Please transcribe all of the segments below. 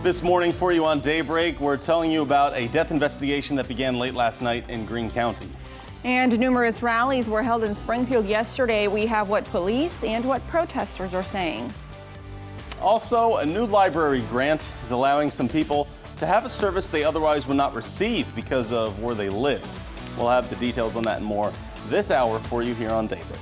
This morning for you on Daybreak, we're telling you about a death investigation that began late last night in Greene County. And numerous rallies were held in Springfield yesterday. We have what police and what protesters are saying. Also, a new library grant is allowing some people to have a service they otherwise would not receive because of where they live. We'll have the details on that and more this hour for you here on Daybreak.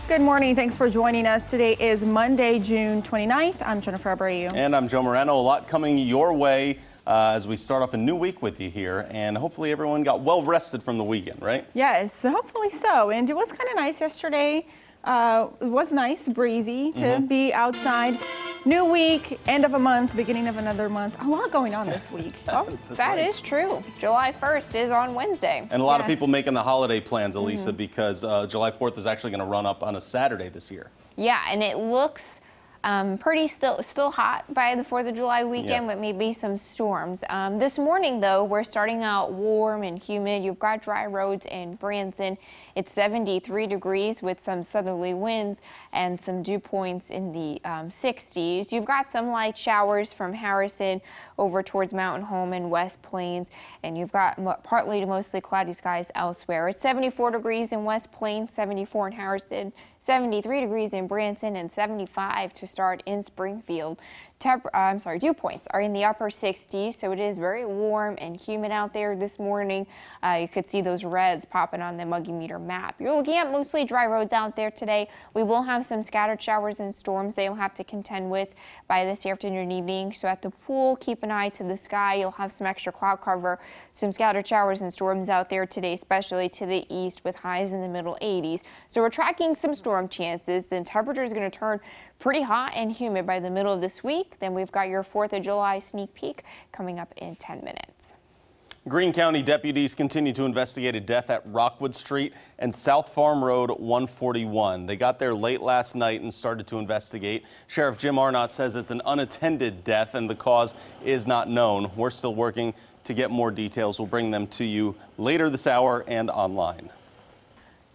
Good morning. Thanks for joining us. Today is Monday, June 29th. I'm Jennifer Abreu. And I'm Joe Moreno. A lot coming your way as we start off a new week with you here. And hopefully everyone got well rested from the weekend, right? Yes, hopefully so. And it was kind of nice yesterday. It was nice, breezy to be outside. New week, end of a month, beginning of another month. A lot going on this week. That is true. July 1st is on Wednesday. And a lot of people making the holiday plans, Elisa, because July 4th is actually going to run up on a Saturday this year. Yeah, and it looks pretty still hot by the 4th of July weekend, with maybe some storms. This morning, though, we're starting out warm and humid. You've got dry roads in Branson. It's 73 degrees with some southerly winds and some dew points in the 60s. You've got some light showers from Harrison over towards Mountain Home and West Plains, and you've got partly to mostly cloudy skies elsewhere. It's 74 degrees in West Plains, 74 in Harrison, 73 degrees in Branson, and 75 to start in Springfield. Dew points are in the upper 60s, so it is very warm and humid out there this morning. You could see those reds popping on the Muggy Meter map. You're looking at mostly dry roads out there today. We will have some scattered showers and storms they'll have to contend with by this afternoon and evening. So at the pool, keep an eye to the sky. You'll have some extra cloud cover, some scattered showers and storms out there today, especially to the east with highs in the middle 80s. So we're tracking some storm chances. The temperature is going to turn pretty hot and humid by the middle of this week. Then we've got your 4th of July sneak peek coming up in 10 minutes. Greene County deputies continue to investigate a death at Rockwood Street and South Farm Road 141. They got there late last night and started to investigate. Sheriff Jim Arnott says it's an unattended death and the cause is not known. We're still working to get more details. We'll bring them to you later this hour and online.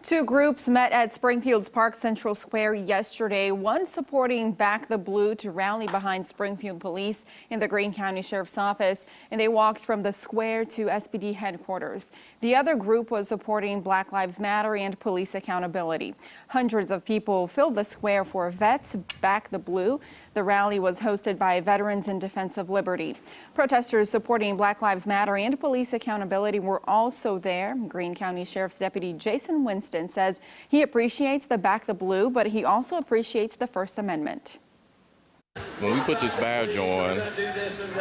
Two groups met at Springfield's Park Central Square yesterday, one supporting Back the Blue to rally behind Springfield Police in the Greene County Sheriff's Office, and they walked from the square to SPD headquarters. The other group was supporting Black Lives Matter and police accountability. Hundreds of people filled the square for Vets Back the Blue. The rally was hosted by Veterans in Defense of Liberty. Protesters supporting Black Lives Matter and police accountability were also there. Greene County Sheriff's Deputy Jason Winston says he appreciates the Back the Blue, but he also appreciates the First Amendment. When we put this badge on,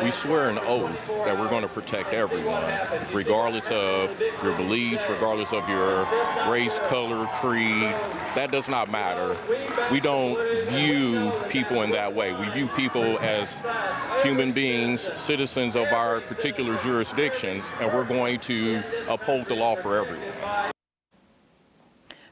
we swear an oath that we're going to protect everyone, regardless of your beliefs, regardless of your race, color, creed. That does not matter. We don't view people in that way. We view people as human beings, citizens of our particular jurisdictions, and we're going to uphold the law for everyone.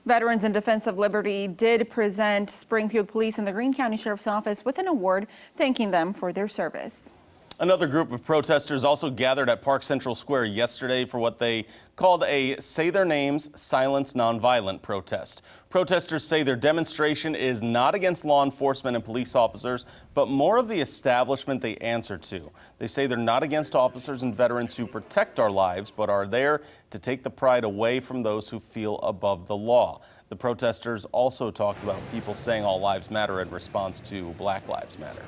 Veterans in Defense of Liberty did present Springfield Police and the Greene County Sheriff's Office with an award thanking them for their service. Another group of protesters also gathered at Park Central Square yesterday for what they called a Say Their Names, Silence Nonviolent protest. Protesters say their demonstration is not against law enforcement and police officers, but more of the establishment they answer to. They say they're not against officers and veterans who protect our lives, but are there to take the pride away from those who feel above the law. The protesters also talked about people saying all lives matter in response to Black Lives Matter.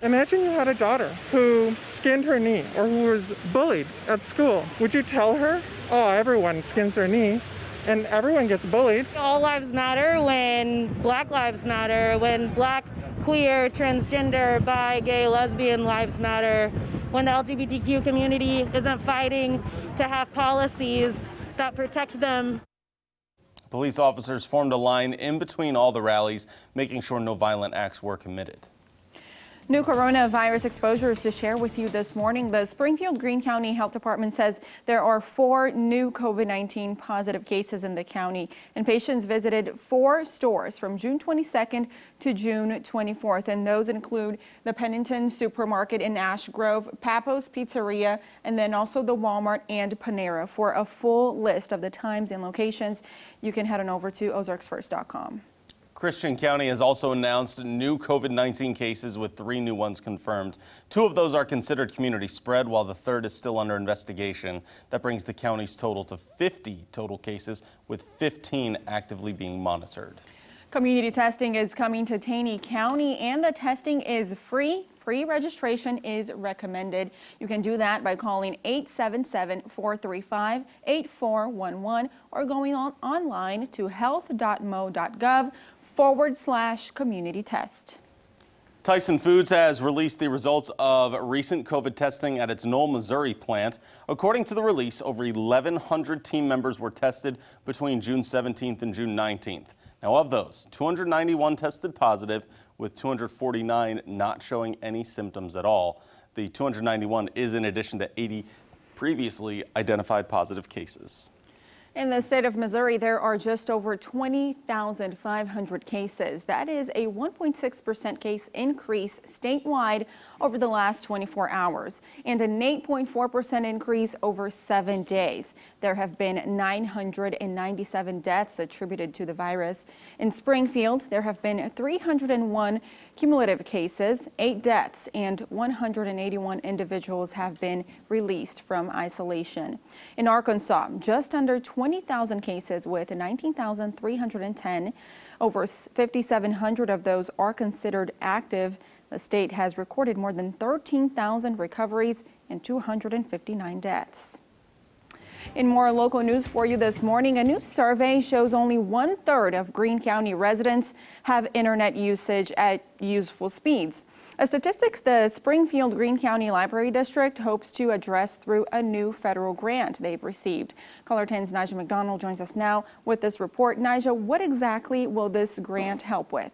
Imagine you had a daughter who skinned her knee or who was bullied at school. Would you tell her, oh, everyone skins their knee and everyone gets bullied? All lives matter when Black lives matter, when Black, queer, transgender, bi, gay, lesbian lives matter, when the LGBTQ community isn't fighting to have policies that protect them. Police officers formed a line in between all the rallies, making sure no violent acts were committed. New coronavirus exposures to share with you this morning. The Springfield Greene County Health Department says there are 4 new COVID-19 positive cases in the county, and patients visited 4 stores from June 22nd to June 24th, and those include the Pennington Supermarket in Ash Grove, Papo's Pizzeria, and then also the Walmart and Panera. For a full list of the times and locations, you can head on over to ozarksfirst.com. Christian County has also announced new COVID-19 cases with 3 new ones confirmed. 2 of those are considered community spread, while the third is still under investigation. That brings the county's total to 50 total cases, with 15 actively being monitored. Community testing is coming to Taney County, and the testing is free. Pre-registration is recommended. You can do that by calling 877-435-8411 or going online to health.mo.gov/community test. Tyson Foods has released the results of recent COVID testing at its Knoll, Missouri plant. According to the release, over 1,100 team members were tested between June 17th and June 19th. Now, of those, 291 tested positive, with 249 not showing any symptoms at all. The 291 is in addition to 80 previously identified positive cases. In the state of Missouri, there are just over 20,500 cases. That is a 1.6% case increase statewide over the last 24 hours and an 8.4% increase over 7 days. There have been 997 deaths attributed to the virus. In Springfield, there have been 301 cumulative cases, 8 deaths, and 181 individuals have been released from isolation. In Arkansas, just under 20,000 cases with 19,310. Over 5,700 of those are considered active. The state has recorded more than 13,000 recoveries and 259 deaths. In more local news for you this morning, a new survey shows only 1/3 of Greene County residents have internet usage at useful speeds. A statistics the Springfield Greene County Library District hopes to address through a new federal grant they've received. Caller 10's Nigel McDonald joins us now with this report. Nigel, what exactly will this grant help with?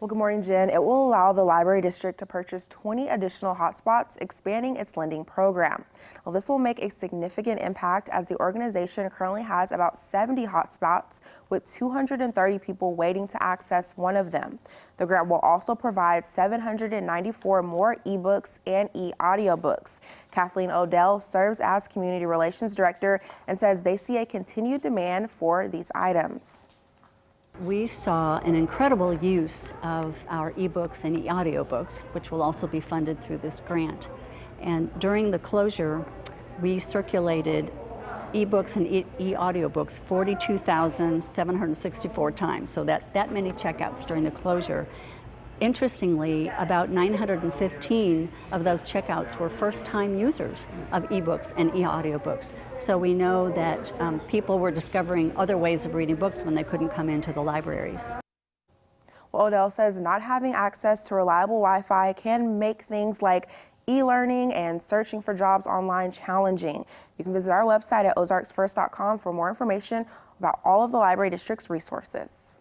Well, good morning, Jen. It will allow the library district to purchase 20 additional hotspots, expanding its lending program. Well, this will make a significant impact as the organization currently has about 70 hotspots with 230 people waiting to access one of them. The grant will also provide 794 more ebooks and e-audiobooks. Kathleen Odell serves as Community Relations Director and says they see a continued demand for these items. We saw an incredible use of our ebooks and e-audiobooks, which will also be funded through this grant. And during the closure, we circulated ebooks and e-audiobooks 42,764 times. So that many checkouts during the closure. Interestingly, about 915 of those checkouts were first-time users of ebooks and e-audiobooks. So we know that people were discovering other ways of reading books when they couldn't come into the libraries. Well, Odell says not having access to reliable Wi-Fi can make things like e-learning and searching for jobs online challenging. You can visit our website at ozarksfirst.com for more information about all of the library district's resources.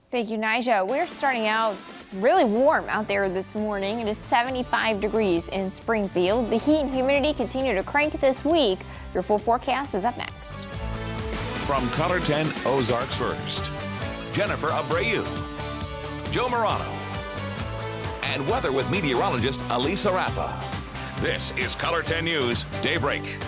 Thank you, Nija. We're starting out really warm out there this morning. It is 75 degrees in Springfield. The heat and humidity continue to crank this week. Your full forecast is up next. From Color 10 Ozarks First, Jennifer Abreu, Joe Morano, and weather with meteorologist Alisa Rafa. This is Color 10 News Daybreak.